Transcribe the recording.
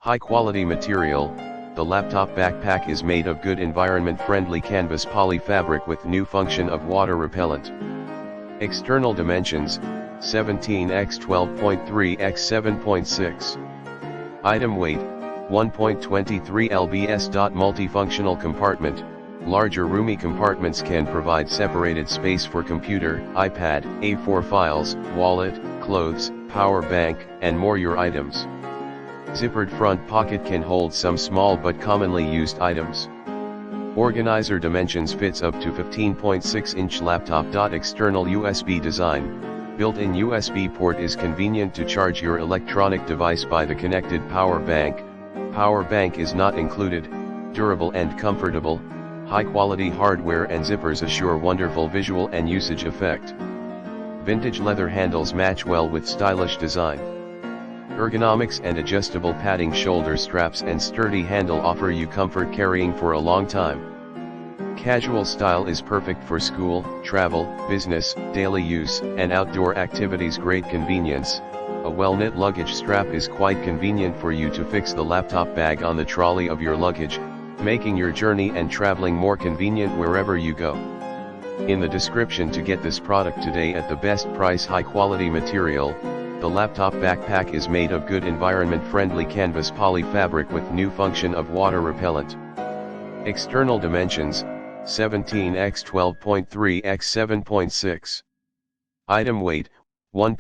High quality material, the laptop backpack is made of good environment-friendly canvas poly fabric with new function of water repellent. External dimensions, 17 x 12.3 x 7.6. Item weight, 1.23 lbs. Multifunctional compartment, larger roomy compartments can provide separated space for computer, iPad, A4 files, wallet, clothes, power bank, and more your items. Zippered front pocket can hold some small but commonly used items. Organizer dimensions fits up to 15.6-inch laptop. External USB design, built-in USB port is convenient to charge your electronic device by the connected power bank. Power bank is not included, durable and comfortable, high-quality hardware and zippers assure wonderful visual and usage effect. Vintage leather handles match well with stylish design. Ergonomics and adjustable padding shoulder straps and sturdy handle offer you comfort carrying for a long time. Casual style is perfect for school, travel, business, daily use, and outdoor activities. Great convenience. A well-knit luggage strap is quite convenient for you to fix the laptop bag on the trolley of your luggage, making your journey and traveling more convenient wherever you go. In the description to get this product today at the best price. High quality material, the laptop backpack is made of good environment-friendly canvas poly fabric with new function of water repellent. External dimensions, 17 x 12.3 x 7.6. Item weight, 1.